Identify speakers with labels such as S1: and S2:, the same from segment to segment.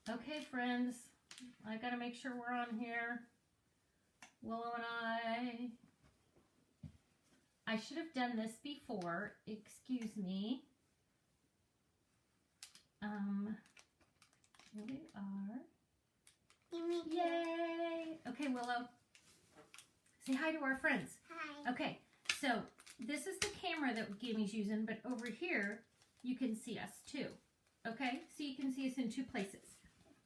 S1: Okay, friends, I gotta make sure we're on here. Willow and I should have done this before. Excuse me. Here we are. Yay! Okay, Willow. Say hi to our friends.
S2: Hi.
S1: Okay, so this is the camera that Gimmy's using, but over here you can see us too. Okay, so you can see us in two places.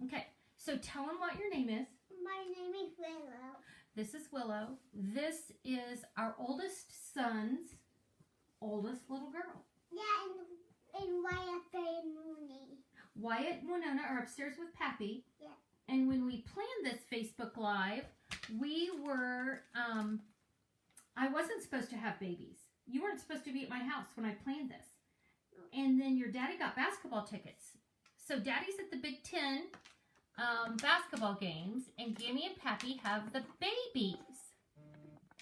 S1: Okay, so tell them what your name is.
S2: My name is Willow.
S1: This is Willow. This is our oldest son's oldest little girl.
S2: Yeah, and Wyatt and Mooney.
S1: Wyatt and Winona are upstairs with Pappy.
S2: Yeah.
S1: And when we planned this Facebook Live, we were, I wasn't supposed to have babies. You weren't supposed to be at my house when I planned this. And then your daddy got basketball tickets. So Daddy's at the Big Ten basketball games, and Gimme and Pappy have the babies.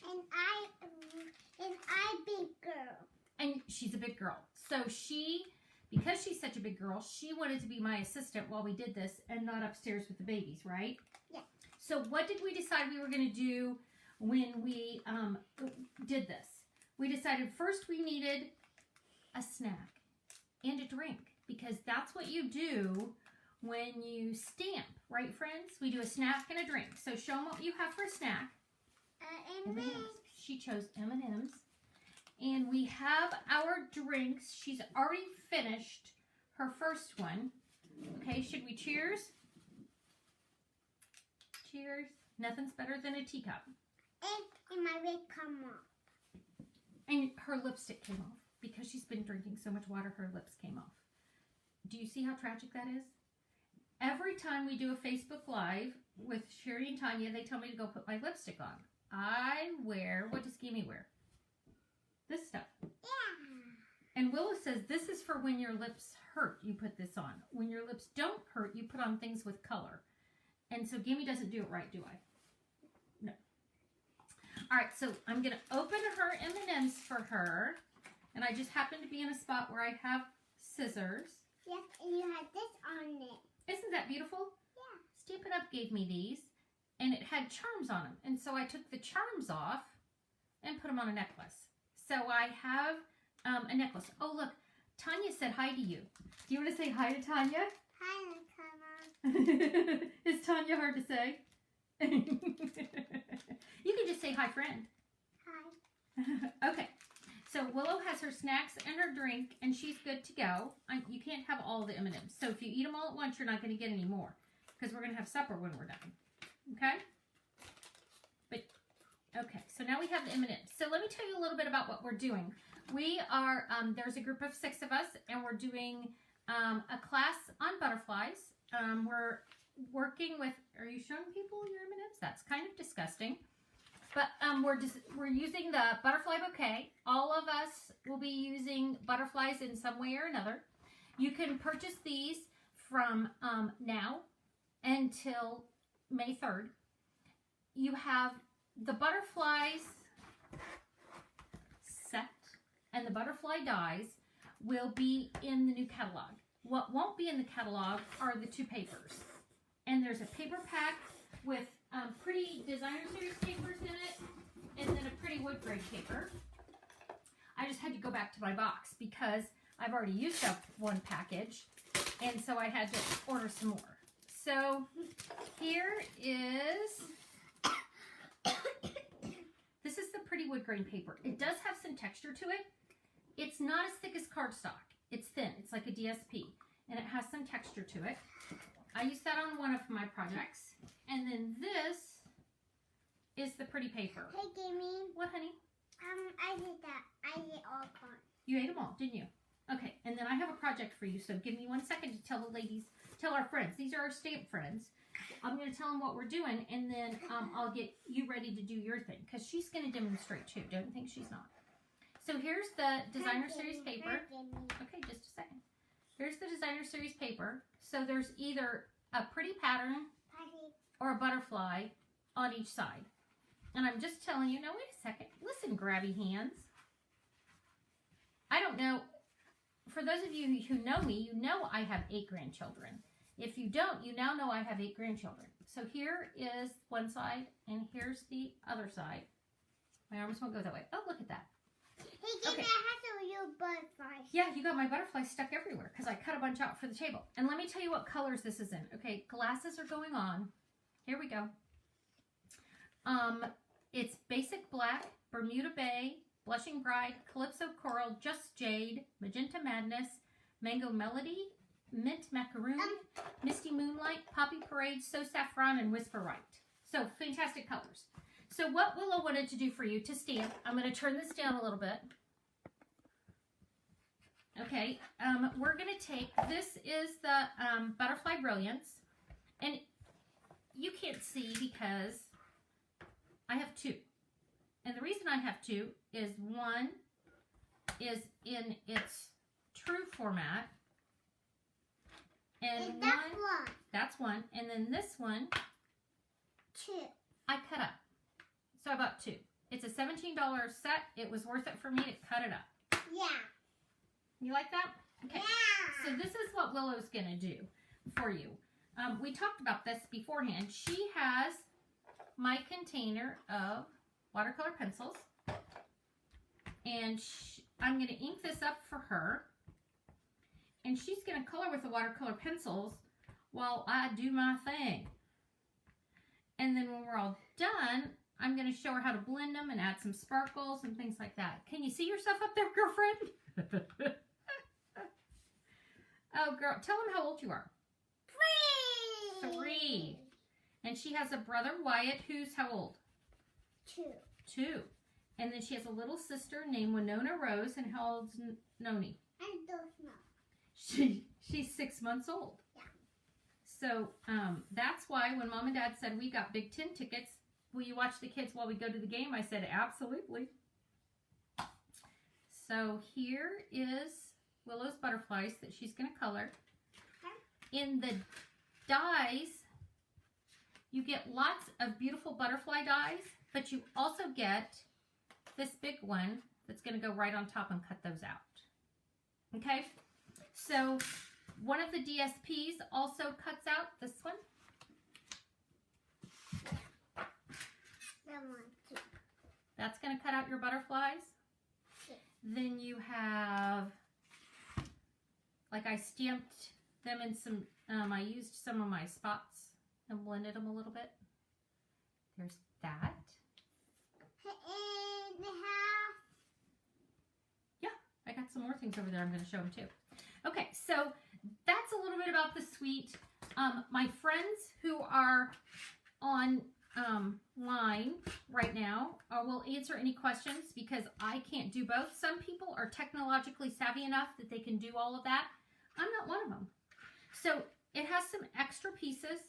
S2: And I big girl.
S1: And she's a big girl. So because she's such a big girl, she wanted to be my assistant while we did this and not upstairs with the babies, right?
S2: Yeah.
S1: So what did we decide we were going to do when we did this? We decided first we needed a snack and a drink, because that's what you do when you stamp, right, friends? We do a snack and a drink. So show them what you have for a snack.
S2: M&Ms.
S1: She chose M&Ms. And we have our drinks. She's already finished her first one. Okay, should we cheers? Cheers. Nothing's better than a teacup.
S2: And my wig come off.
S1: And her lipstick came off. Because she's been drinking so much water, her lips came off. Do you see how tragic that is? Every time we do a Facebook Live with Sherry and Tanya, they tell me to go put my lipstick on. I wear, what does Gimme wear? This stuff.
S2: Yeah.
S1: And Willow says this is for when your lips hurt, you put this on. When your lips don't hurt, you put on things with color. And so Gimme doesn't do it right, do I? No. All right, so I'm going to open her M&Ms for her. And I just happen to be in a spot where I have scissors.
S2: Yes, and you had this on it.
S1: Isn't that beautiful?
S2: Yeah.
S1: Stampin' Up gave me these. And it had charms on them. And so I took the charms off and put them on a necklace. So I have a necklace. Oh, look. Tanya said hi to you. Do you want to say hi to Tanya?
S2: Hi, Tanya.
S1: Is Tanya hard to say? You can just say hi, friend.
S2: Hi.
S1: Okay. So Willow has her snacks and her drink, and she's good to go. You can't have all the M&Ms. So if you eat them all at once, you're not going to get any more, because we're going to have supper when we're done. Okay? But okay, so now we have the M&Ms. So let me tell you a little bit about what we're doing. We are, there's a group of 6 of us, and we're doing a class on butterflies. We're working with, are you showing people your M&Ms? That's kind of disgusting. But we're using the butterfly bouquet. All of us will be using butterflies in some way or another. You can purchase these from now until May 3rd. You have the butterflies set, and the butterfly dies will be in the new catalog. What won't be in the catalog are the 2 papers. And there's a paper pack with pretty designer series papers in it, and then a pretty wood grain paper. I just had to go back to my box because I've already used up one package, and so I had to order some more. So here is, this is the pretty wood grain paper. It does have some texture to it. It's not as thick as cardstock. It's thin. It's like a DSP, and it has some texture to it. I used that on one of my projects. And then this is the pretty paper.
S2: Hey, Gimme.
S1: What, honey?
S2: I did that. I did all cards.
S1: You ate them all, didn't you? Okay, and then I have a project for you, so give me 1 second to tell the ladies, tell our friends. These are our stamp friends. I'm going to tell them what we're doing, and then I'll get you ready to do your thing, because she's going to demonstrate too. Don't think she's not. So here's the designer series paper. Okay, just a second. Here's the designer series paper. So there's either a pretty pattern or a butterfly on each side. And I'm just telling you, now wait a second. Listen, grabby hands. I don't know. For those of you who know me, you know I have 8 grandchildren. If you don't, you now know I have 8 grandchildren. So here is one side, and here's the other side. My arms won't go that way. Oh, look at that.
S2: Hey,
S1: Okay.
S2: that has a real butterfly.
S1: Yeah, you got my butterflies stuck everywhere because I cut a bunch out for the table. And let me tell you what colors this is in. Okay, glasses are going on. Here we go. It's basic black, Bermuda Bay, Blushing Bride, Calypso Coral, Just Jade, Magenta Madness, Mango Melody, Mint Macaroon, Misty Moonlight, Poppy Parade, So Saffron, and Whisper Right. So, fantastic colors. So, what Willow wanted to do for you to stamp, I'm going to turn this down a little bit. Okay, we're going to take, this is the Butterfly Brilliance, and you can't see because I have 2. And the reason I have 2 is one is in its true format, and that's one, and then this one,
S2: 2.
S1: I cut up. So I bought 2. It's a $17 set. It was worth it for me to cut it up.
S2: Yeah.
S1: You like that? Okay.
S2: Yeah.
S1: So this is what Willow's going to do for you. We talked about this beforehand. She has my container of watercolor pencils. And I'm going to ink this up for her. And she's going to color with the watercolor pencils while I do my thing. And then when we're all done, I'm going to show her how to blend them and add some sparkles and things like that. Can you see yourself up there, girlfriend? Oh, girl, tell them how old you are.
S2: 3.
S1: 3. And she has a brother, Wyatt, who's how old?
S2: 2.
S1: 2. And then she has a little sister named Winona Rose, and how old's Noni?
S2: I don't know.
S1: She's 6 months old.
S2: Yeah.
S1: So that's why when Mom and Dad said we got Big Ten tickets, will you watch the kids while we go to the game? I said absolutely. So here is Willow's butterflies that she's going to color. In the dies, you get lots of beautiful butterfly dies, but you also get this big one that's going to go right on top and cut those out. Okay? So one of the DSPs also cuts out this one.
S2: That one too.
S1: That's going to cut out your butterflies.
S2: Yeah.
S1: Then you have, like I stamped them in some, I used some of my spots and blended them a little bit. There's that.
S2: And half.
S1: Yeah, I got some more things over there I'm going to show them too. Okay, so that's a little bit about the suite. My friends who are on line right now will answer any questions because I can't do both. Some people are technologically savvy enough that they can do all of that. I'm not one of them. So it has some extra pieces.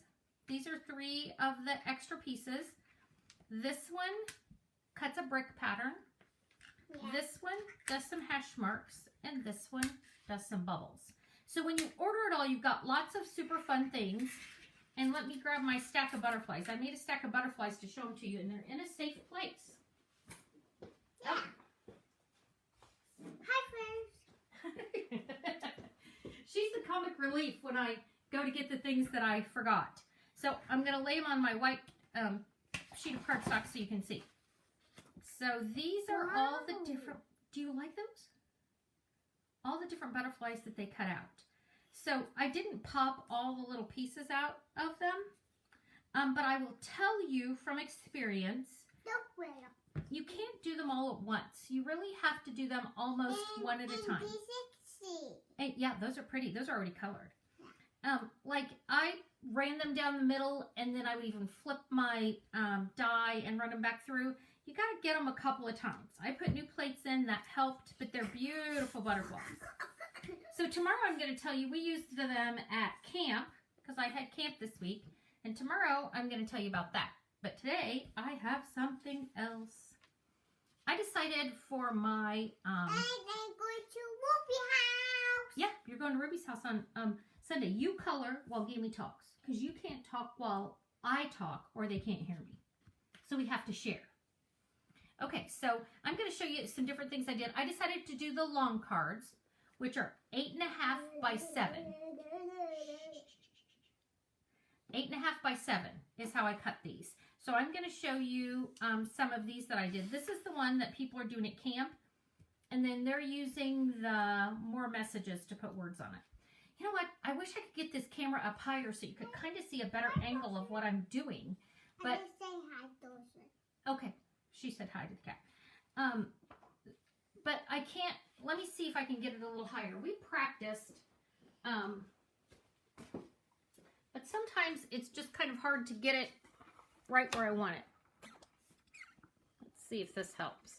S1: These are 3 of the extra pieces. This one cuts a brick pattern.
S2: Yeah.
S1: This one does some hash marks, and this one does some bubbles. So when you order it all, you've got lots of super fun things. And let me grab my stack of butterflies. I made a stack of butterflies to show them to you, and they're in a safe place.
S2: Yeah. Hi, friends.
S1: She's the comic relief when I go to get the things that I forgot. So I'm going to lay them on my white sheet of cardstock so you can see. So these are all the different, do you like those? All the different butterflies that they cut out. So I didn't pop all the little pieces out of them, but I will tell you from experience, you can't do them all at once. You really have to do them almost one at a time. And yeah, those are pretty. Those are already colored. Like I ran them down the middle, and then I would even flip my die and run them back through. You got to get them a couple of times. I put new plates in, that helped, but they're beautiful butterflies. So tomorrow I'm going to tell you, we used them at camp, because I had camp this week, and tomorrow I'm going to tell you about that. But today I have something else. I decided for my...
S2: I'm going to Ruby's house.
S1: Yeah, you're going to Ruby's house on Sunday. You color while Gamey talks, because you can't talk while I talk, or they can't hear me. So we have to share. Okay, so I'm going to show you some different things I did. I decided to do the long cards, which are 8.5 by 7. 8.5 by 7 is how I cut these. So I'm going to show you some of these that I did. This is the one that people are doing at camp. And then they're using the more messages to put words on it. You know what? I wish I could get this camera up higher so you could kind of see a better angle of what I'm doing. But
S2: I just say hi, Dozer.
S1: okay, she said hi to the cat. But I can't. Let me see if I can get it a little higher. We practiced, but sometimes it's just kind of hard to get it right where I want it. Let's see if this helps.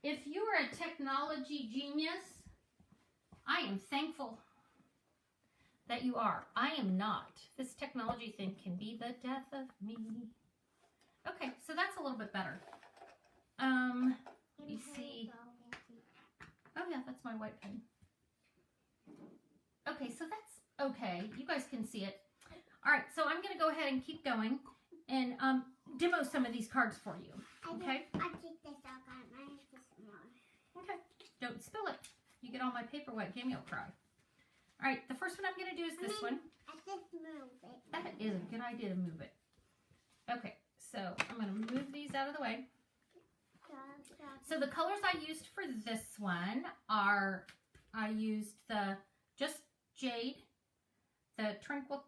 S1: If you're a technology genius, I am thankful that you are. I am not. This technology thing can be the death of me. Okay, so that's a little bit better. Let me see. Oh yeah, that's my white pen. Okay, so that's okay. You guys can see it. All right, so I'm going to go ahead and keep going and demo some of these cards for you. Okay?
S2: I take this out. Mine is small.
S1: Okay. Don't spill it. You get all my paper wet, Jamie will cry. All right, the first one I'm going to do is this one.
S2: I just move it.
S1: That is a good idea to move it. Okay, so I'm going to move these out of the way. So the colors I used for this one are, I used the Just Jade, the Tranquil,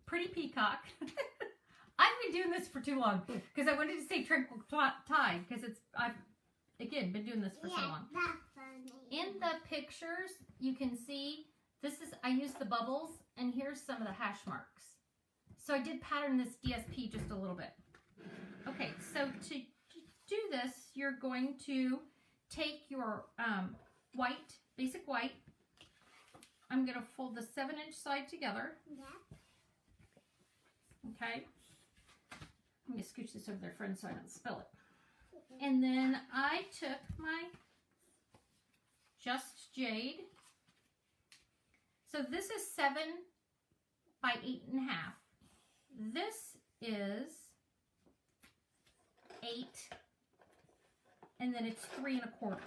S1: Pretty Peacock. I've been doing this for too long because I wanted to say Tranquil Tide because I've, again, been doing this for so long.
S2: That's funny.
S1: In the pictures, you can see, I used the bubbles, and here's some of the hash marks. So I did pattern this DSP just a little bit. Okay, so to do this, you're going to take your white, basic white. I'm going to fold the 7-inch side together.
S2: Yeah.
S1: Okay. I'm going to scooch this over there, friend, so I don't spill it. And then I took my Just Jade. So this is 7 by 8.5. This is 8, and then it's 3 1/4.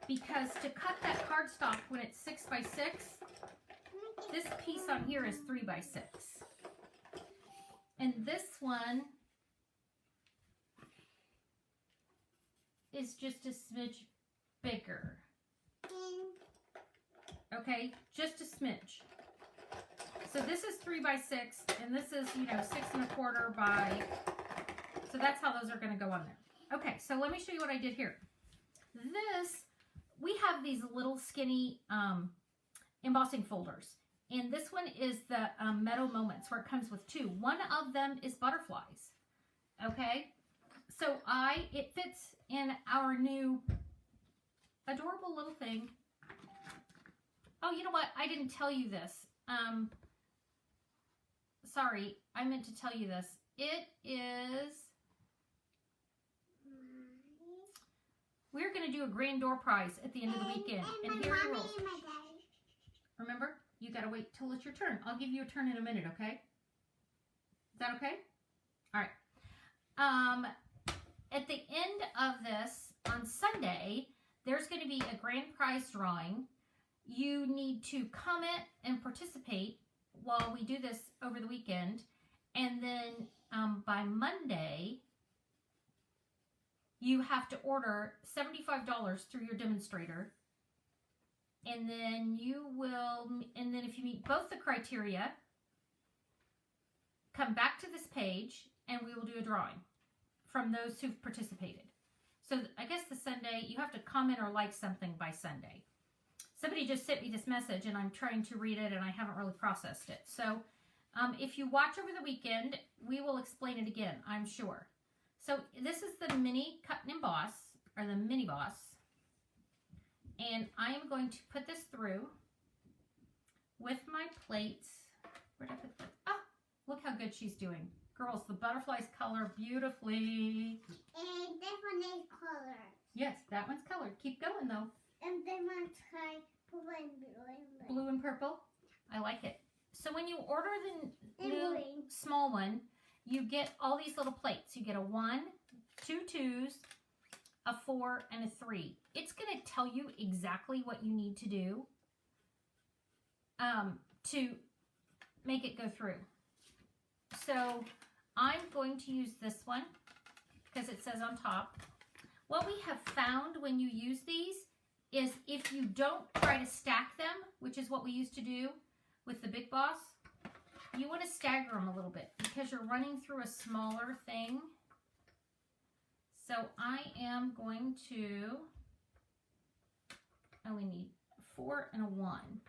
S1: Because to cut that cardstock when it's 6 by 6, this piece on here is 3 by 6. And this one is just a smidge bigger. Okay, just a smidge. So this is 3 by 6, and this is, 6 1/4 by, so that's how those are going to go on there. Okay, so let me show you what I did here. This, we have these little skinny embossing folders. And this one is the Meadow Moments, where it comes with 2. One of them is butterflies. Okay? So it fits in our new adorable little thing. Oh, you know what? I didn't tell you this. Sorry, I meant to tell you this. It is, we're going to do a grand door prize at the end of the weekend. And here are the rules. Remember? You got to wait till it's your turn. I'll give you a turn in a minute, okay? Is that okay? All right. At the end of this, on Sunday, there's going to be a grand prize drawing. You need to comment and participate while we do this over the weekend. And then by Monday, you have to order $75 through your demonstrator. And then if you meet both the criteria, come back to this page and we will do a drawing from those who've participated. So I guess the Sunday, you have to comment or like something by Sunday. Somebody just sent me this message and I'm trying to read it and I haven't really processed it. So if you watch over the weekend, we will explain it again, I'm sure. So this is the mini cut and emboss, or the mini boss. And I am going to put this through with my plates. Where'd I put this? Oh, look how good she's doing. Girls, the butterflies color beautifully.
S2: And this one is colored.
S1: Yes, that one's colored. Keep going, though.
S2: And this one's like blue and blue.
S1: Blue and purple? I like it. So when you order the new
S2: green.
S1: small one, you get all these little plates. You get a 1, 2 2s, a 4, and a 3. It's going to tell you exactly what you need to do to make it go through. So I'm going to use this one because it says on top. What we have found when you use these is if you don't try to stack them, which is what we used to do with the Big Boss, you want to stagger them a little bit because you're running through a smaller thing. So I am going to, oh, we need a 4 and a 1.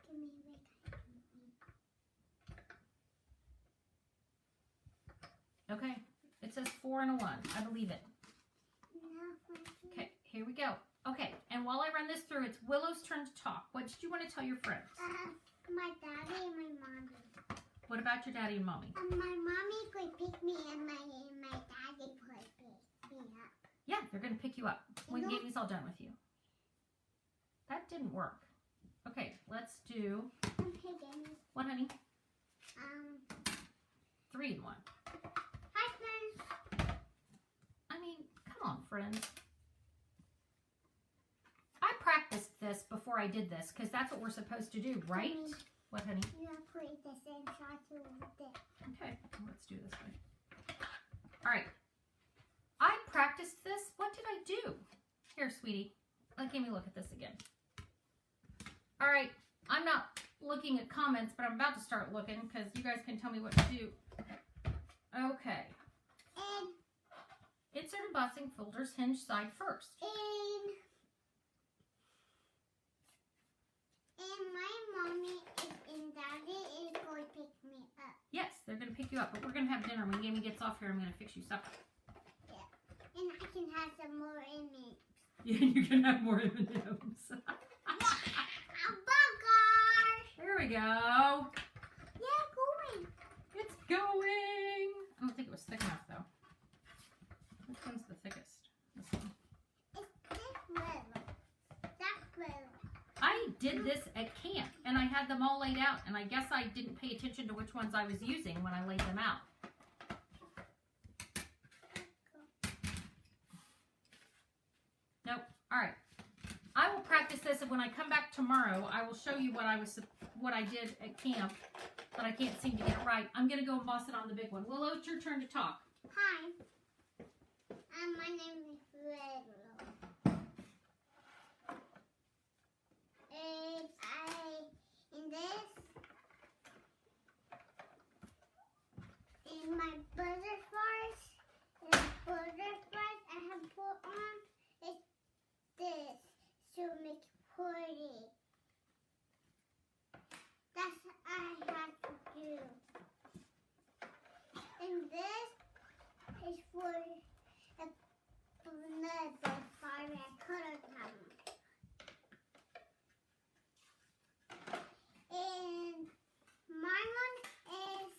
S1: Okay, it says 4 and a 1. I believe it. Okay, here we go. Okay, and while I run this through, it's Willow's turn to talk. What did you want to tell your friends?
S2: My daddy and my mommy.
S1: What about your daddy and mommy?
S2: My mommy could pick me and my daddy could pick me up.
S1: Yeah, they're going to pick you up when Gaby's all done with you. That didn't work. Okay, let's do...
S2: Okay, Gammy.
S1: What, honey? 3 and 1.
S2: Hi, friends.
S1: I mean, come on, friends. I practiced this before I did this because that's what we're supposed to do, right?
S2: Mommy,
S1: what, honey?
S2: you put the same shot with it.
S1: Okay, let's do this way. All right. I practiced this. What did I do? Here, sweetie. Let me look at this again. All right. I'm not looking at comments, but I'm about to start looking because you guys can tell me what to do. Okay.
S2: And
S1: insert embossing folders hinge side first.
S2: And my mommy and daddy is going to pick me up.
S1: Yes, they're going to pick you up, but we're going to have dinner. When Gammy gets off here, I'm going to fix you supper.
S2: Yeah. And I can have some more M&Ms.
S1: Yeah, you can have more M&Ms.
S2: A burger!
S1: There we go.
S2: Yeah, going.
S1: It's going. I don't think it was thick enough, though. Which one's the thickest? This one.
S2: It's this little. That's little.
S1: I did this at camp, and I had them all laid out, and I guess I didn't pay attention to which ones I was using when I laid them out. Nope. All right. I will practice this, and when I come back tomorrow, I will show you what I did at camp, but I can't seem to get it right. I'm going to go emboss it on the big one. Willow, it's your turn to talk.
S2: Hi. My name is Willow. In this, in my butterflies, I have put on is this to make pretty. That's what I have to do. And this is for another fire color time. And my one is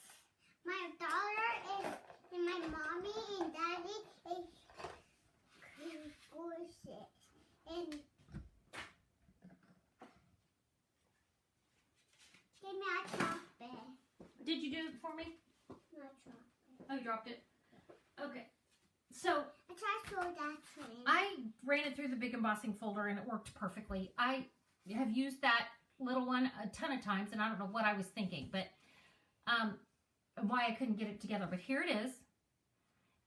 S2: my daughter is and my mommy and daddy is horses. And give me a chocolate.
S1: Did you do it for me?
S2: Not chocolate.
S1: Oh, you dropped it? Okay. So
S2: I tried to throw that train.
S1: I ran it through the big embossing folder and it worked perfectly. I have used that little one a ton of times and I don't know what I was thinking, but why I couldn't get it together. But here it is.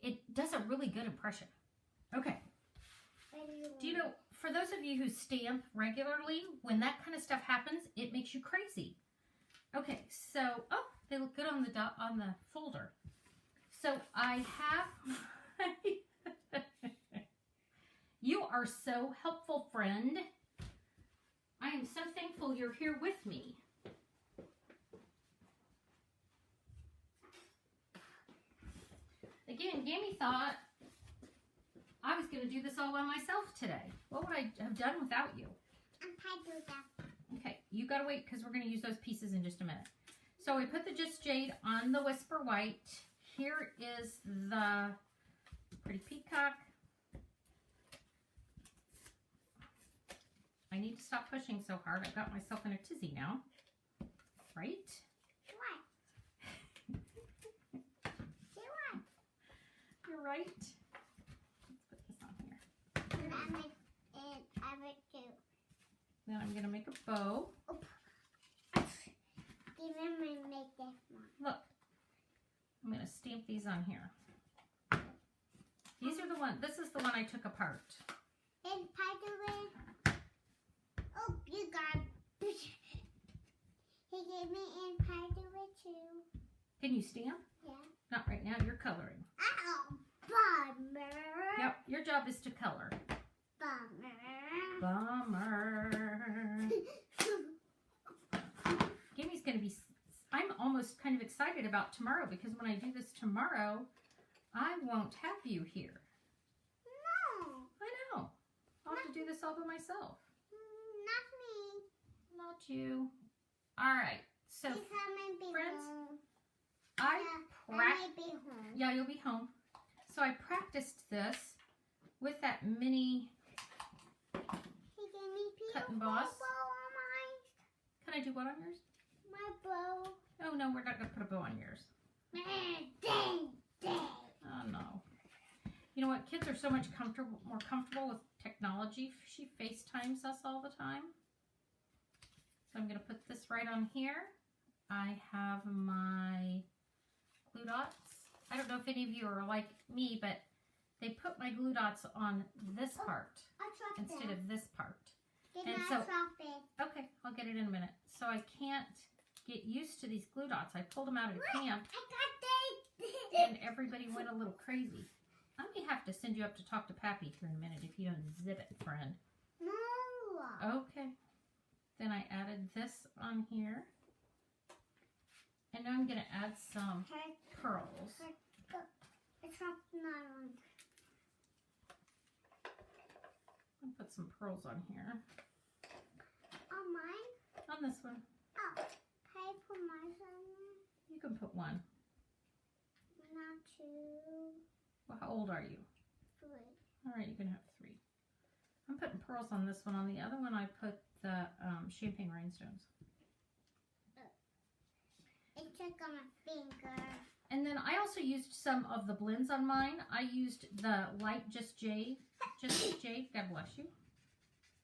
S1: It does a really good impression. Okay. Do you know, for those of you who stamp regularly, when that kind of stuff happens, it makes you crazy. Okay, so, oh, they look good on the folder. So I have, you are so helpful, friend. I am so thankful you're here with me. Again, Gammy thought I was going to do this all by myself today. What would I have done without you?
S2: I'm trying to do that.
S1: Okay, you got to wait because we're going to use those pieces in just a minute. So we put the Just Jade on the Whisper White. Here is the Pretty Peacock. I need to stop pushing so hard. I've got myself in a tizzy now. Right?
S2: What? What?
S1: You're right. Let's put this on here. Then I'm going to make a bow.
S2: Even when I make this one.
S1: Look, I'm going to stamp these on here. These are the one. This is the one I took apart.
S2: And by the way, oh, you got. He gave me in by the way too.
S1: Can you stamp?
S2: Yeah.
S1: Not right now. You're coloring.
S2: Oh, bummer.
S1: Yep. Your job is to color. Bummer. Gimmy's going to be. I'm almost kind of excited about tomorrow because when I do this tomorrow, I won't have you here.
S2: No.
S1: I know. I'll have to do this all by myself.
S2: Not me.
S1: Not you. All right. So,
S2: Because I might be
S1: friends,
S2: home.
S1: I
S2: Yeah, I might be home.
S1: Yeah, you'll be home. So I practiced this with that mini
S2: He gave me
S1: cut and
S2: beautiful
S1: boss.
S2: bow on mine.
S1: Can I do what on yours?
S2: My bow.
S1: Oh no, we're not gonna put a bow on yours.
S2: Dang, dang.
S1: Oh no. You know what? Kids are so much more comfortable with technology. She FaceTimes us all the time. So I'm gonna put this right on here. I have my glue dots. I don't know if any of you are like me, but they put my glue dots on this part instead of this part. And so, okay, I'll get it in a minute. So I can't get used to these glue dots. I pulled them out of camp and everybody went a little crazy. I may have to send you up to talk to Pappy here in a minute if you don't zip it, friend.
S2: No.
S1: Okay. Then I added this on here. And now I'm going to add some pearls.
S2: It's not on.
S1: I'll put some pearls on here.
S2: On mine?
S1: On this one.
S2: Oh, can I put mine on there?
S1: You can put one.
S2: Not two.
S1: Well, how old are you?
S2: 3.
S1: All right, you can have 3. I'm putting pearls on this one. On the other one, I put the champagne rhinestones.
S2: It took on my finger.
S1: And then I also used some of the blends on mine. I used the light Just Jade, God bless you,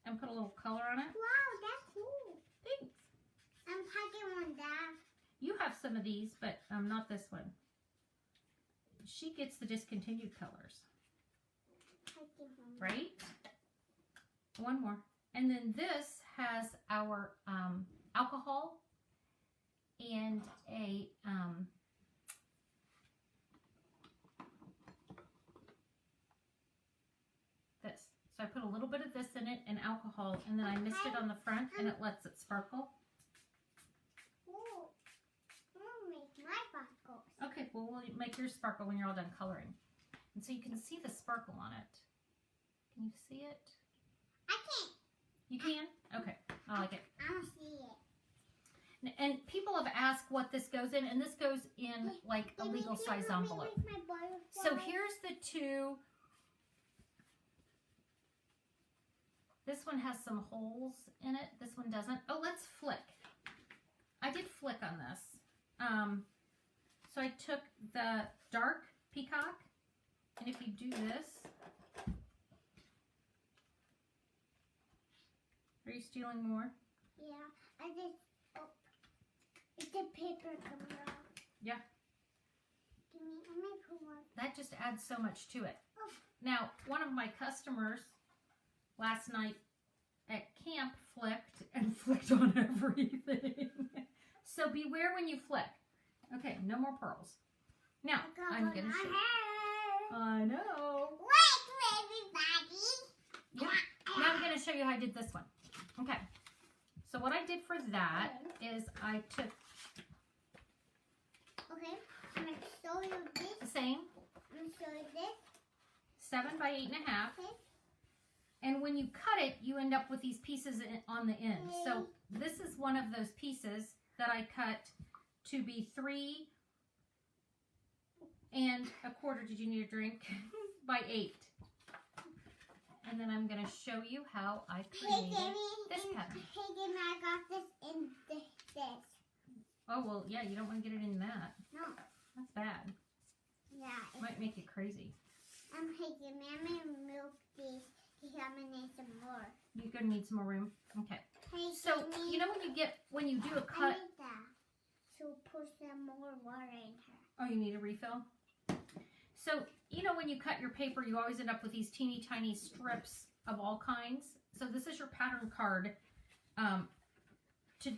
S1: and put a little color on it.
S2: Wow, that's cool.
S1: Thanks.
S2: I'm packing one down.
S1: You have some of these, but not this one. She gets the discontinued colors, right? One more. And then this has our alcohol and a this. So I put a little bit of this in it and alcohol, and then I mist it on the front and it lets it sparkle.
S2: Ooh, I'll make my sparkles.
S1: Okay, well we'll make yours sparkle when you're all done coloring. And so you can see the sparkle on it. Can you see it?
S2: I can't.
S1: You can? Okay, I like it.
S2: I don't see it.
S1: And people have asked what this goes in, and this goes in like a legal size envelope. So here's the 2. This one has some holes in it. This one doesn't. Oh, let's flick. I did flick on this. So I took the dark peacock, and if you do this, are you stealing more?
S2: Yeah, I just. Oh, it's a paper coming off.
S1: Yeah.
S2: Let me put one.
S1: That just adds so much to it.
S2: Oh.
S1: Now, one of my customers last night at camp flicked and flicked on everything. So beware when you flick. Okay, no more pearls. Now, I'm going to show you. I know.
S2: Wait, everybody.
S1: Yeah. Now I'm going to show you how I did this one. Okay. So what I did for that is I took
S2: Okay, I'm going to show you this.
S1: the same
S2: I'm going to show you this.
S1: 7 by 8.5.
S2: Okay.
S1: And when you cut it, you end up with these pieces on the end. So this is one of those pieces that I cut to be 3 1/4. Did you need a drink? By 8. And then I'm going to show you how I created this pattern.
S2: Hey, Jimmy, I got this in this.
S1: Oh, well, yeah, you don't want to get it in that.
S2: No.
S1: That's bad.
S2: Yeah.
S1: It might make it crazy.
S2: Hey, Jimmy, I'm going to move these because I'm going to need some more.
S1: You're going to need some more room? Okay.
S2: Hey,
S1: So,
S2: Jamie,
S1: you know when you do a
S2: I
S1: cut.
S2: need that. So put some more water in her.
S1: Oh, you need a refill? So, you know when you cut your paper, you always end up with these teeny tiny strips of all kinds. So this is your pattern card to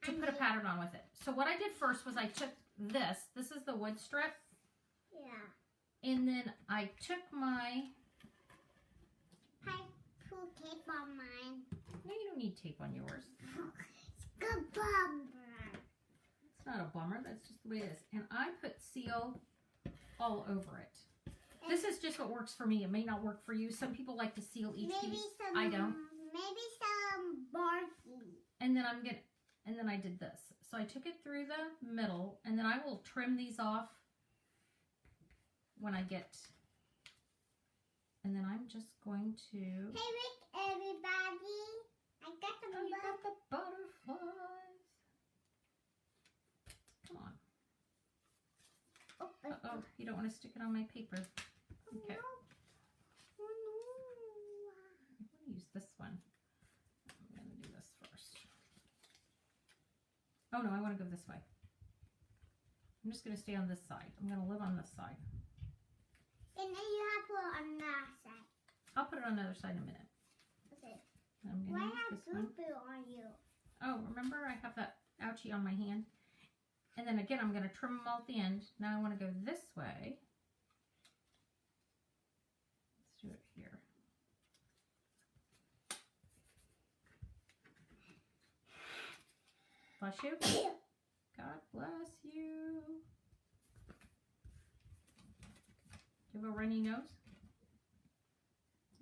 S1: put a pattern on with it. So what I did first was I took this. This is the wood strip.
S2: Yeah.
S1: And then I took my...
S2: I put tape on mine.
S1: No, you don't need tape on yours.
S2: It's a bummer.
S1: It's not a bummer. That's just the way it is. And I put seal all over it. This is just what works for me. It may not work for you. Some people like to seal each piece. I don't.
S2: Maybe some barking.
S1: And then I did this. So I took it through the middle, and then I will trim these off when I get. And then I'm just going to.
S2: Hey, look, everybody! I got the
S1: You got the butterflies. Come on. Uh-oh, you don't want to stick it on my paper. Okay.
S2: Oh,
S1: I'm going to use this one. I'm going to do this first. Oh no, I want to go this way. I'm just going to stay on this side. I'm going to live on this side.
S2: And then you have to put it on that side.
S1: I'll put it on the other side in a minute.
S2: Okay.
S1: I'm
S2: Why
S1: going to
S2: have
S1: use this one.
S2: boo-boo on you?
S1: Oh, remember I have that ouchie on my hand? And then again, I'm going to trim them all at the end. Now I want to go this way. Let's do it here. Bless you. God bless you. Do you have a runny nose?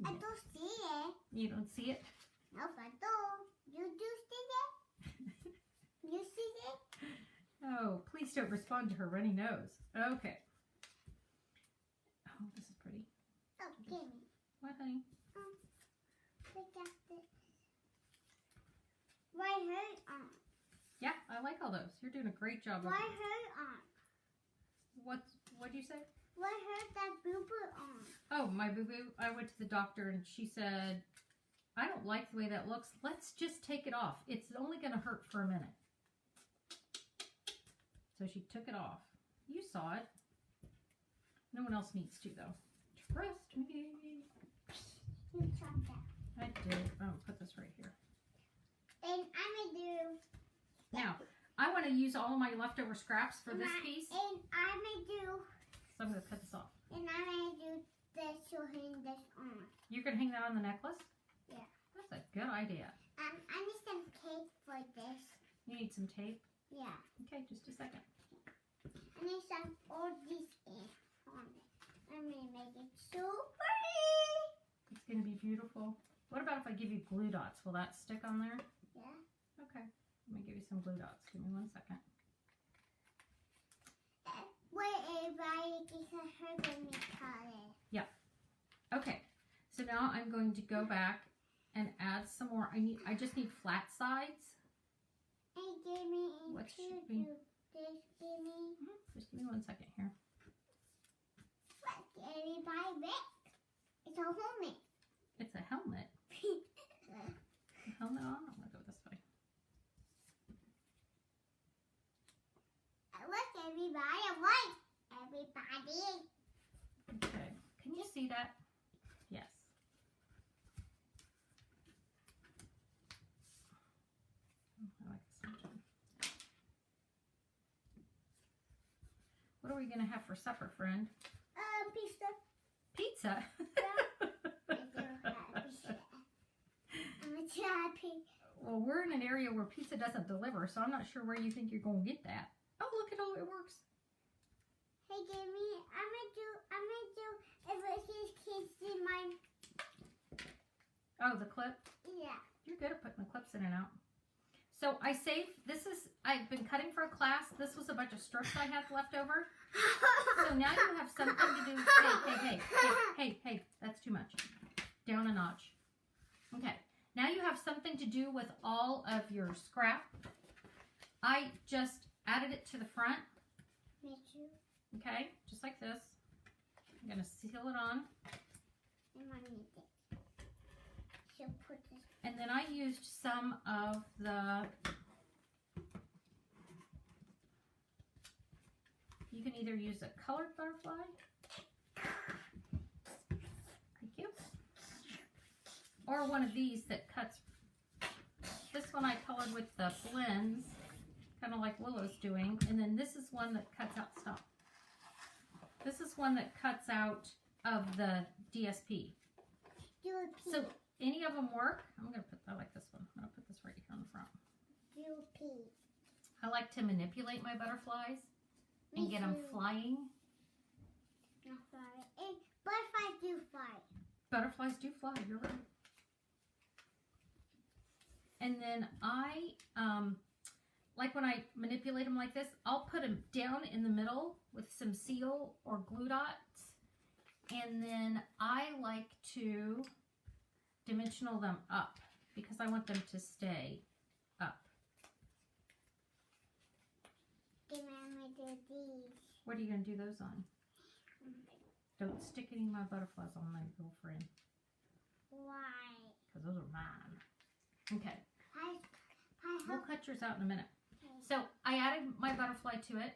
S2: I
S1: Yeah.
S2: don't see it.
S1: You don't see it?
S2: No, I don't. You do see it? You see it?
S1: Oh, please don't respond to her runny nose. Okay. Oh, this is pretty.
S2: Oh, give me.
S1: What, honey?
S2: Look at this. Why her on?
S1: Yeah, I like all those. You're doing a great job.
S2: Why her on?
S1: What'd you say?
S2: Why her that boo-boo on?
S1: Oh, my boo-boo. I went to the doctor and she said, I don't like the way that looks. Let's just take it off. It's only going to hurt for a minute. So she took it off. You saw it. No one else needs to, though. Trust me.
S2: You chop that.
S1: I did. Oh, put this right here.
S2: And I'm going to do...
S1: Now, I want to use all my leftover scraps for this piece.
S2: And I'm going to do...
S1: So I'm going to cut this off.
S2: And I'm going to do this to hang this on.
S1: You're going to hang that on the necklace?
S2: Yeah.
S1: That's a good idea.
S2: I need some tape for this.
S1: You need some tape?
S2: Yeah.
S1: Okay, just a second.
S2: I need some all these in on it. I'm going to make it so pretty.
S1: It's going to be beautiful. What about if I give you glue dots? Will that stick on there?
S2: Yeah.
S1: Okay. Let me give you some glue dots. Give me 1 second.
S2: Wait, everybody, because her going to cut it.
S1: Okay. So now I'm going to go back and add some more. I just need flat sides.
S2: And give me
S1: What
S2: into
S1: should we-
S2: this, give me.
S1: Just give me 1 second here.
S2: Look, everybody, look. It's a helmet.
S1: It's a helmet. Helmet on? I'm going to go this way.
S2: Look, everybody, look. Everybody.
S1: Okay. Can you see that? Yes. I like this one too. What are we going to have for supper, friend?
S2: Pizza.
S1: Pizza?
S2: I do have pizza. I'm happy.
S1: Well, we're in an area where pizza doesn't deliver, so I'm not sure where you think you're going to get that. Oh, look at all it works.
S2: Hey, Jamie, I'm gonna do if his kids see my.
S1: Oh, the clip?
S2: Yeah.
S1: You're good at putting the clips in and out. So I saved, I've been cutting for a class. This was a bunch of strips I had left over. So now you have something to do. Hey, that's too much. Down a notch. Okay, now you have something to do with all of your scrap. I just added it to the front.
S2: Me too.
S1: Okay, just like this. I'm gonna seal it on.
S2: And I need it. So put this
S1: And then I used some of the, you can either use a colored butterfly. Thank you. Or one of these that cuts. This one I colored with the blends, kind of like Willow's doing. And then this is one that cuts out, stop. This is one that cuts out of the DSP. So any of them work. I'm going to put, I like this one. I'm going to put this right here on the front. I like to manipulate my butterflies and get them flying.
S2: Butterflies do fly.
S1: Butterflies do fly, you're right. And then I, like when I manipulate them like this, I'll put them down in the middle with some seal or glue dots. And then I like to dimensional them up because I want them to stay up. What are you going to do those on? Don't stick any of my butterflies on my girlfriend.
S2: Why?
S1: Because those are mine. Okay. We'll cut yours out in a minute. So I added my butterfly to it.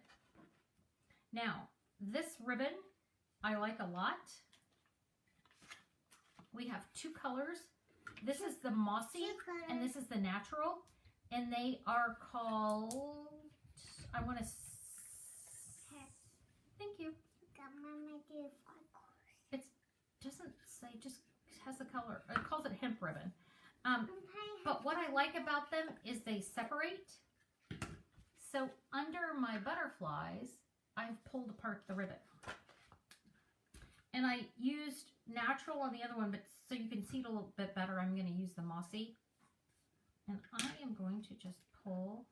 S1: Now, this ribbon I like a lot. We have two colors. This is the mossy and this is the natural. And they are called, I want to, thank you. It doesn't say, just has the color. It calls it hemp ribbon. But what I like about them is they separate. So under my butterflies, I've pulled apart the ribbon. And I used natural on the other one, but so you can see it a little bit better, I'm going to use the mossy. And I am going to just pull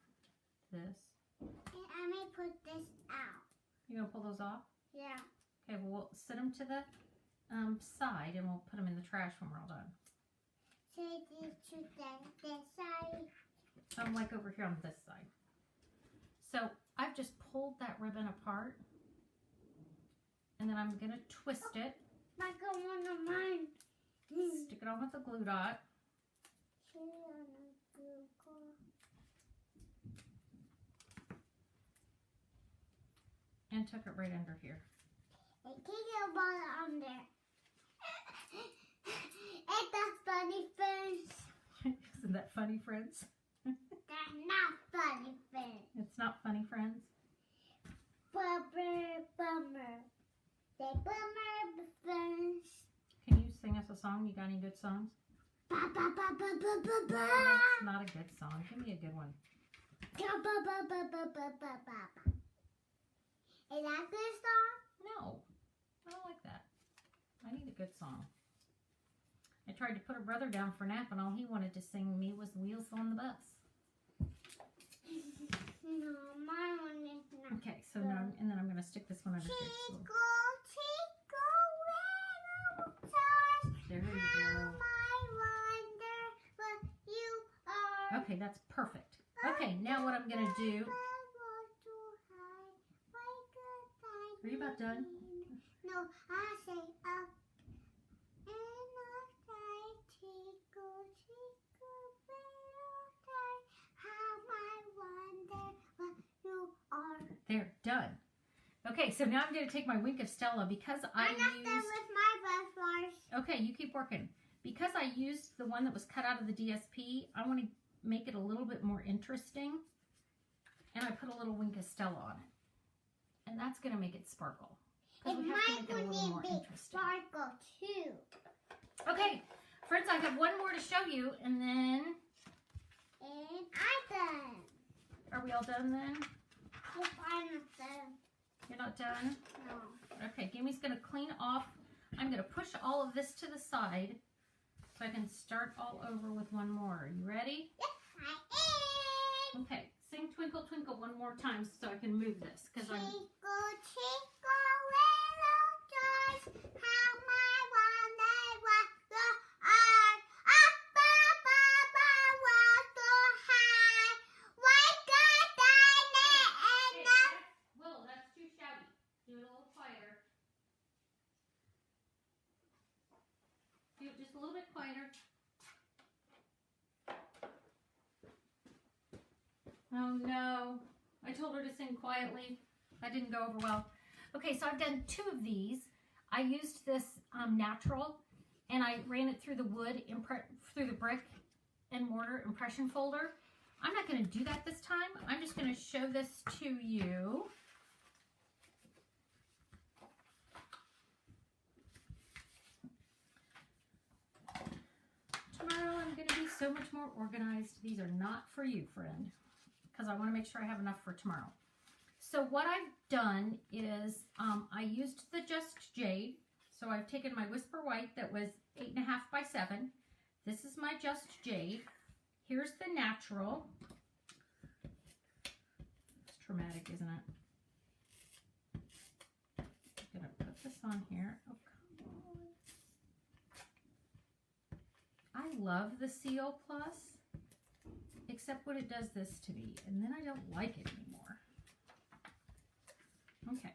S1: this.
S2: And I may put this out.
S1: You're going to pull those off?
S2: Yeah.
S1: Okay, well, we'll set them to the side and we'll put them in the trash when we're all done.
S2: Take these to this side.
S1: I'm like over here on this side. So I've just pulled that ribbon apart. And then I'm going to twist it.
S2: Like one of mine.
S1: Stick it on with a glue dot. And tuck it right under here.
S2: And take your ball under. It's a funny friends.
S1: Isn't that funny, friends?
S2: That's not funny friends.
S1: It's not funny, friends.
S2: Bummer. They bummer friends.
S1: Can you sing us a song? You got any good songs?
S2: Ba ba ba ba ba ba ba.
S1: That's not a good song. Give me a good one.
S2: Ba ba ba ba ba ba ba ba. Is that a good song?
S1: No, I don't like that. I need a good song. I tried to put her brother down for a nap, and all he wanted to sing me was Wheels on the Bus.
S2: No, my one is not.
S1: Okay, so now, and then I'm going to stick this one under here. So
S2: Tickle, stars.
S1: there you
S2: How
S1: go.
S2: I wonder what you are.
S1: Okay, that's perfect. Okay, now what I'm going to do. Are you about done?
S2: No, I say up. And I say tickle, little star. How I wonder what you are.
S1: There, done. Okay, so now I'm going to take my Wink of Stella because I
S2: I'm not done
S1: used...
S2: with my butterflies.
S1: Okay, you keep working. Because I used the one that was cut out of the DSP, I want to make it a little bit more interesting. And I put a little Wink of Stella on it. And that's going to make it sparkle. Because we have to make it a little more interesting.
S2: Sparkle too.
S1: Okay, friends, I have one more to show you, and then...
S2: And I'm done.
S1: Are we all done then?
S2: If I'm not done.
S1: You're not done?
S2: No.
S1: Okay, Gimmy's going to clean off. I'm going to push all of this to the side so I can start all over with one more. Are you ready?
S2: Yes, I am.
S1: Okay, sing Twinkle Twinkle one more time so I can move this. Because I'm...
S2: Twinkle, twinkle, little stars, how I wonder what you are. Up above, I want to hide. Like a diamond and a...
S1: Will, that's too shouty. Do it a little quieter. Do it just a little bit quieter. Oh no. I told her to sing quietly. That didn't go over well. Okay, so I've done 2 of these. I used this natural and I ran it through the wood, through the brick and mortar impression folder. I'm not going to do that this time. I'm just going to show this to you. Tomorrow I'm going to be so much more organized. These are not for you, friend, because I want to make sure I have enough for tomorrow. So what I've done is I used the Just Jade. So I've taken my Whisper White that was 8.5 by 7. This is my Just Jade. Here's the natural. It's traumatic, isn't it? I'm going to put this on here. Oh, come on. I love the Seal Plus, except when it does this to me, and then I don't like it anymore. Okay.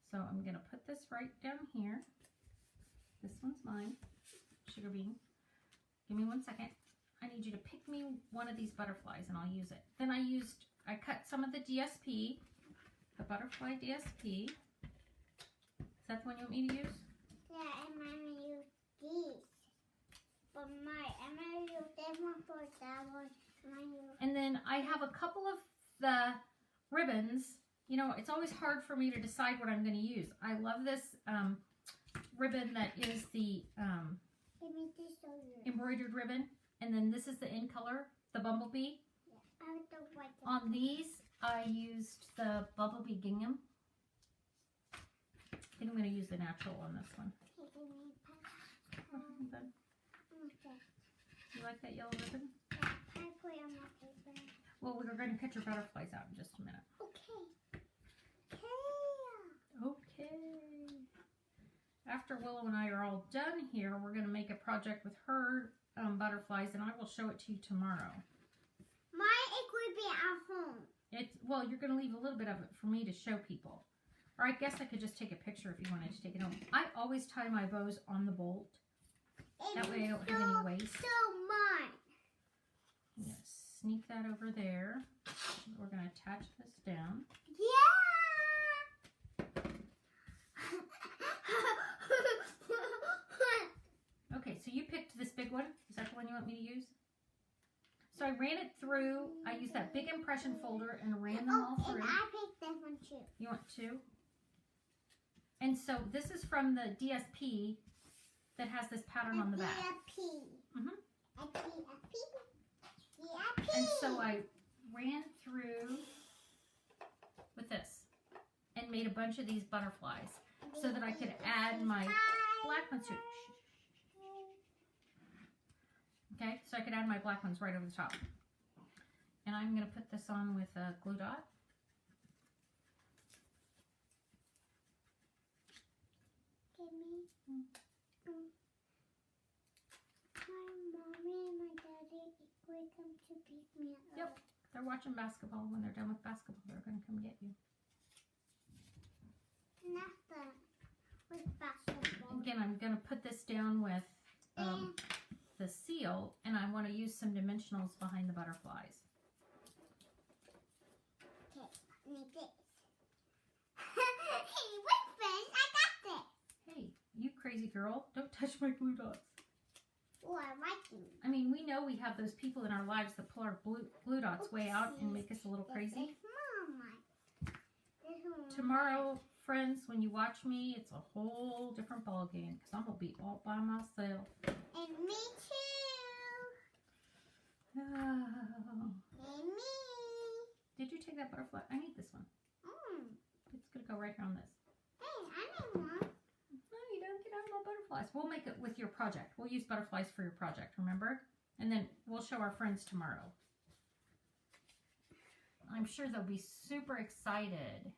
S1: So I'm going to put this right down here. This one's mine. Sugar bean. Give me 1 second. I need you to pick me one of these butterflies and I'll use it. Then I cut some of the DSP, the butterfly DSP. Is that the one you want me to use?
S2: Yeah, I'm going to use these. But I'm going to use this one for that one.
S1: And then I have a couple of the ribbons. You know, it's always hard for me to decide what I'm going to use. I love this ribbon that is the embroidered ribbon. And then this is the in color, the bumblebee.
S2: Yeah, I would like it.
S1: On these, I used the bumblebee gingham. I think I'm going to use the natural on this one. You like that yellow ribbon?
S2: Yeah, I put it on my paper.
S1: Well, we're going to cut your butterflies out in just a minute. Okay. After Willow and I are all done here, we're going to make a project with her butterflies, and I will show it to you tomorrow.
S2: Mine, it could be at home.
S1: Well, you're going to leave a little bit of it for me to show people. Or I guess I could just take a picture if you wanted to take it home. I always tie my bows on the bolt. That way I don't have any waste.
S2: So mine.
S1: I'm going to sneak that over there. We're going to attach this down.
S2: Yeah!
S1: Okay, so you picked this big one. Is that the one you want me to use? So I ran it through. I used that big impression folder and ran them all through.
S2: And I picked this one too.
S1: You want 2? And so this is from the DSP that has this pattern on the back. And so I ran through with this and made a bunch of these butterflies so that I could add my black ones to it. Okay, so I could add my black ones right over the top. And I'm going to put this on with a glue dot.
S2: My mommy and my daddy will come to pick me up.
S1: Yep, they're watching basketball. When they're done with basketball, they're going to come get you.
S2: Nothing with basketball.
S1: Again, I'm going to put this down with the seal, and I want to use some dimensionals behind the butterflies.
S2: Okay, I need this. Hey, wait, friends, I got this.
S1: Hey, you crazy girl, don't touch my glue dots.
S2: Oh, I like them.
S1: I mean, we know we have those people in our lives that pull our glue dots way out and make us a little crazy. Tomorrow, friends, when you watch me, it's a whole different ball game because I'm going to be all by myself.
S2: And me too.
S1: Oh.
S2: And me.
S1: Did you take that butterfly? I need this one. It's going to go right here on this.
S2: Hey, I need one.
S1: No, you don't get out more butterflies. We'll make it with your project. We'll use butterflies for your project, remember? And then we'll show our friends tomorrow. I'm sure they'll be super excited.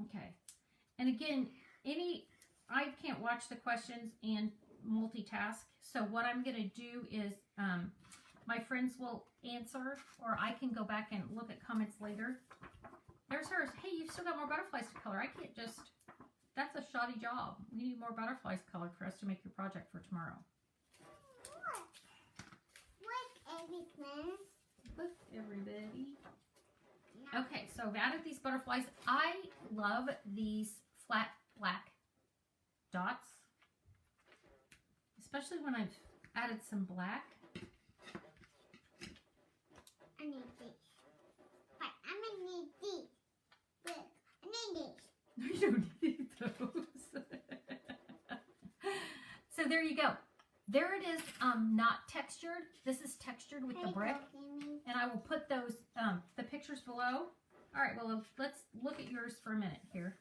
S1: Okay. And again, I can't watch the questions and multitask. So what I'm going to do is my friends will answer, or I can go back and look at comments later. There's hers. Hey, you've still got more butterflies to color. I can't just, that's a shoddy job. We need more butterflies colored for us to make your project for tomorrow.
S2: Baby friends.
S1: Look, everybody. Okay, so I've added these butterflies. I love these flat black dots, especially when I've added some black.
S2: I need these. But I'm gonna need these. Look, I need these.
S1: You don't need those. So there you go. There it is, not textured. This is textured with the brick. And I will put those, the pictures below. All right, well, let's look at yours for a minute here.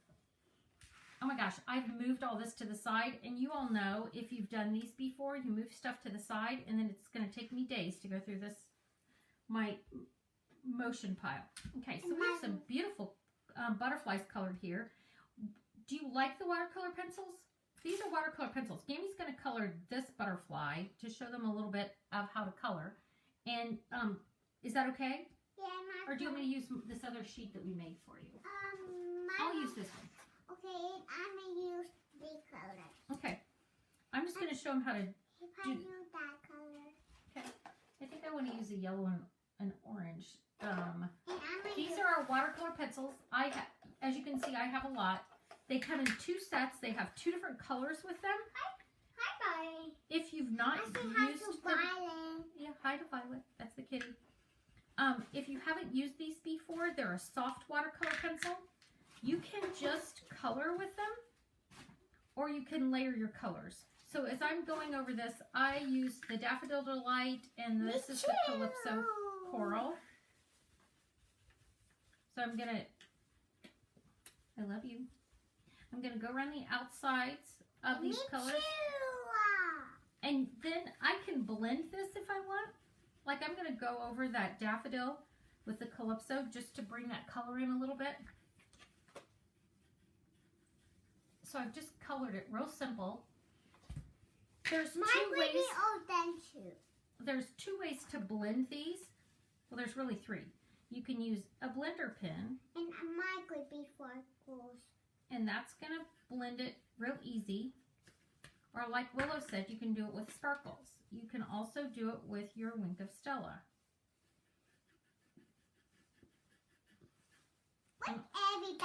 S1: Oh my gosh, I've moved all this to the side. And you all know, if you've done these before, you move stuff to the side, and then it's going to take me days to go through this, my motion pile. Okay, so we have some beautiful butterflies colored here. Do you like the watercolor pencils? These are watercolor pencils. Gammy's going to color this butterfly to show them a little bit of how to color. And is that okay?
S2: Yeah,
S1: Or do you want me to use this other sheet that we made for you? I'll use this one.
S2: Okay, I'm gonna use the color.
S1: Okay. I'm just going to show them how to
S2: If I use that color.
S1: Okay. I think I want to use a yellow and an orange.
S2: And I'm gonna
S1: These
S2: use,
S1: are our watercolor pencils. As you can see, I have a lot. They come in 2 sets. They have 2 different colors with them.
S2: Hi, Bye.
S1: If you've not
S2: I say hi
S1: used
S2: to
S1: them,
S2: Violet.
S1: yeah, hi to Violet. That's the kitty. If you haven't used these before, they're a soft watercolor pencil. You can just color with them, or you can layer your colors. So as I'm going over this, I use the Daffodil Delight, and this is the Calypso Coral. So I'm gonna, I love you. I'm gonna go around the outsides of these colors. And then I can blend this if I want. Like I'm going to go over that daffodil with the Calypso just to bring that color in a little bit. So I've just colored it real simple. There's There's 2 ways to blend these. Well, there's really 3. You can use a blender pen.
S2: And mine could be for schools.
S1: And that's going to blend it real easy. Or like Willow said, you can do it with sparkles. You can also do it with your Wink of Stella.
S2: Everybody.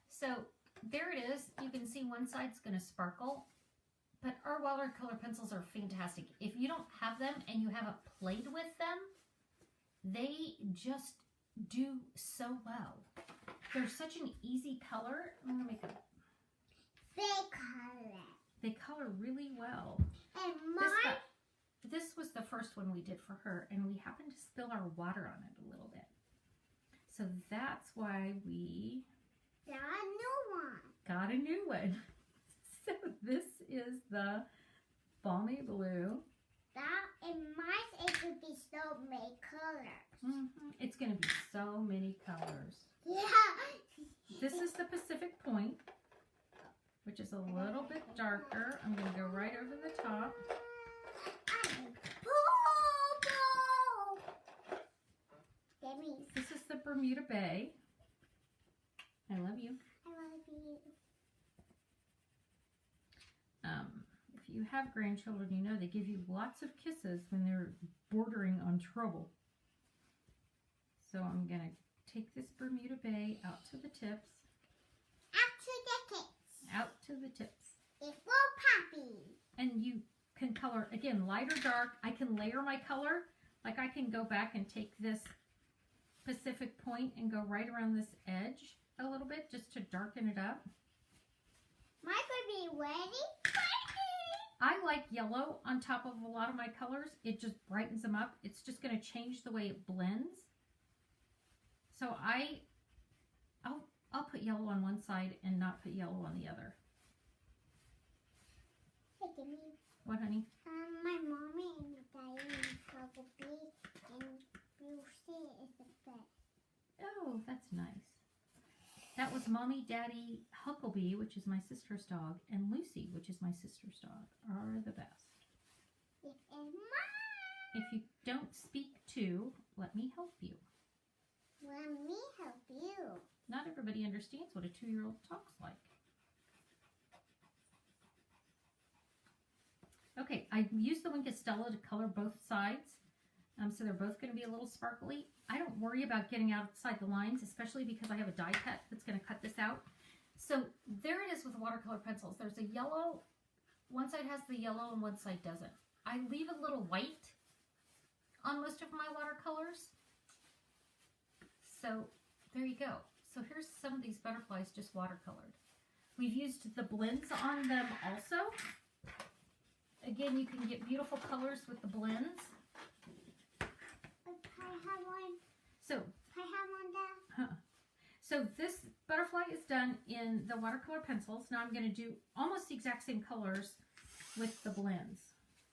S1: So there it is. You can see one side's going to sparkle. But our watercolor pencils are fantastic. If you don't have them and you haven't played with them, they just do so well. They're such an easy color. I'm going to make a... They color really well.
S2: And mine.
S1: This was the first one we did for her, and we happened to spill our water on it a little bit. So that's why we
S2: got a new one.
S1: Got a new one. So this is the Foamy Blue.
S2: That in mine it could be so many colors.
S1: It's going to be so many colors.
S2: Yeah.
S1: This is the Pacific Point, which is a little bit darker. I'm going to go right over the top. This is the Bermuda Bay. I love you.
S2: I love you.
S1: If you have grandchildren, you know they give you lots of kisses when they're bordering on trouble. So I'm going to take this Bermuda Bay out to the tips.
S2: Out to the tips.
S1: Out to the tips.
S2: It's for Poppy.
S1: And you can color, again, light or dark. I can layer my color. Like I can go back and take this Pacific Point and go right around this edge a little bit just to darken it up.
S2: Mine could be ready.
S1: I like yellow on top of a lot of my colors. It just brightens them up. It's just going to change the way it blends. So I'll put yellow on one side and not put yellow on the other.
S2: Hey, give me.
S1: What, honey?
S2: My mommy and daddy and Huckabee and Lucy is the best.
S1: Oh, that's nice. That was Mommy, Daddy, Huckabee, which is my sister's dog, and Lucy, which is my sister's dog, are the best.
S2: This is mine.
S1: If you don't speak to, let me help you.
S2: Let me help you.
S1: Not everybody understands what a 2-year-old talks like. Okay, I used the Wink of Stella to color both sides. So they're both going to be a little sparkly. I don't worry about getting outside the lines, especially because I have a die cut that's going to cut this out. So there it is with watercolor pencils. There's a yellow, one side has the yellow and one side doesn't. I leave a little white on most of my watercolors. So there you go. So here's some of these butterflies just watercolored. We've used the blends on them also. Again, you can get beautiful colors with the blends.
S2: I have one.
S1: So
S2: I have one there.
S1: So this butterfly is done in the watercolor pencils. Now I'm going to do almost the exact same colors with the blends.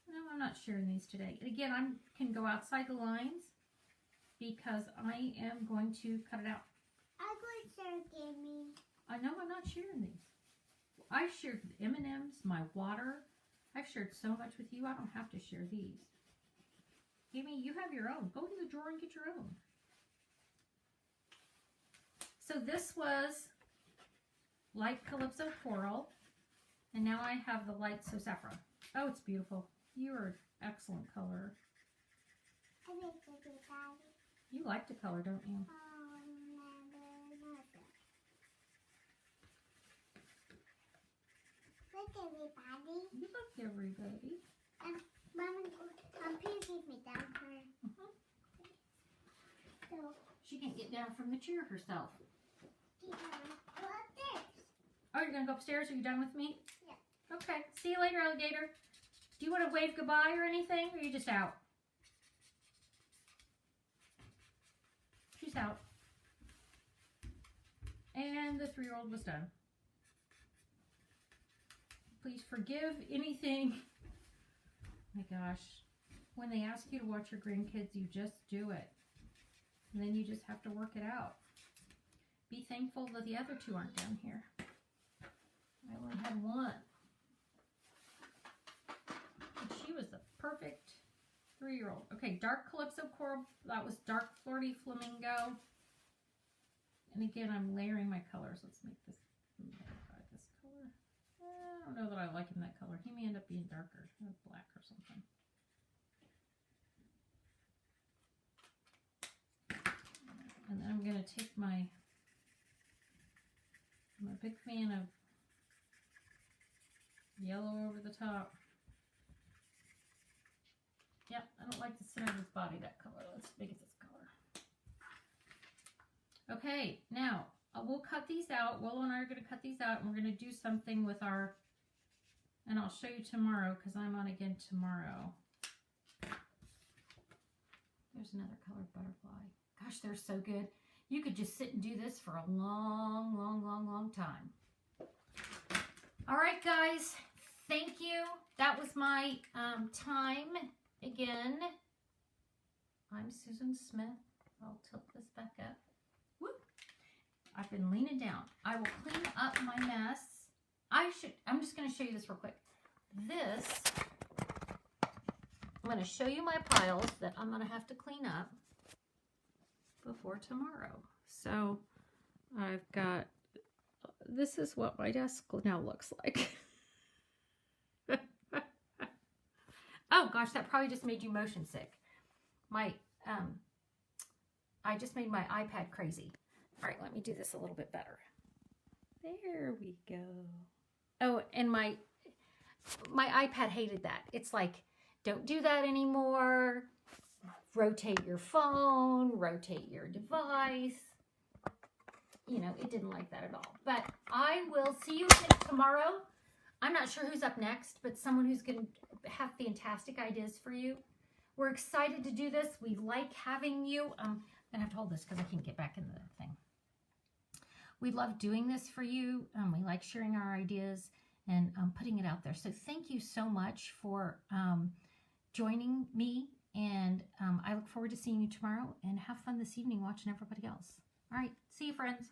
S1: No, I'm not sharing these today. And again, I can go outside the lines because I am going to cut it out.
S2: I'm going to share Gimme.
S1: I know I'm not sharing these. I shared M&Ms, my water. I've shared so much with you. I don't have to share these. Amy, you have your own. Go in the drawer and get your own. So this was light Calypso Coral, and now I have the light So Saffron. Oh, it's beautiful. You're an excellent color.
S2: I think it's a Daddy.
S1: You like to color, don't you?
S2: Look, everybody.
S1: You like everybody.
S2: Mom, please give me down here. So,
S1: She can't get down from the chair herself.
S2: what's this?
S1: Oh, you're going to go upstairs? Are you done with me?
S2: Yeah.
S1: Okay. See you later, alligator. Do you want to wave goodbye or anything? Or are you just out? She's out. And the 3-year-old was done. Please forgive anything. Oh my gosh. When they ask you to watch your grandkids, you just do it. And then you just have to work it out. Be thankful that the other 2 aren't down here. I only had 1. And she was the perfect 3-year-old. Okay, dark Calypso Coral. That was dark Flirty Flamingo. And again, I'm layering my colors. Let's make this try this color. I don't know that I like him that color. He may end up being darker, black or something. And then I'm going to take my, I'm a big fan of yellow over the top. Yep, I don't like the center of his body, that color. Let's make it this color. Okay, now we'll cut these out. Willow and I are going to cut these out, and we're going to do something with our, and I'll show you tomorrow because I'm on again tomorrow. There's another colored butterfly. Gosh, they're so good. You could just sit and do this for a long, long, long, long time. All right, guys. Thank you. That was my time again. I'm Susan Smith. I'll tilt this back up. Whoop. I've been leaning down. I will clean up my mess. I'm just going to show you this real quick. This, I'm going to show you my piles that I'm going to have to clean up before tomorrow. So I've got, this is what my desk now looks like. Oh gosh, that probably just made you motion sick. I just made my iPad crazy. All right, let me do this a little bit better. There we go. Oh, and my iPad hated that. It's like, don't do that anymore. Rotate your phone, rotate your device. You know, it didn't like that at all. But I will see you again tomorrow. I'm not sure who's up next, but someone who's going to have fantastic ideas for you. We're excited to do this. We like having you. I'm going to have to hold this because I can't get back in the thing. We love doing this for you. We like sharing our ideas and putting it out there. So thank you so much for joining me. And I look forward to seeing you tomorrow. And have fun this evening watching everybody else. All right. See you, friends.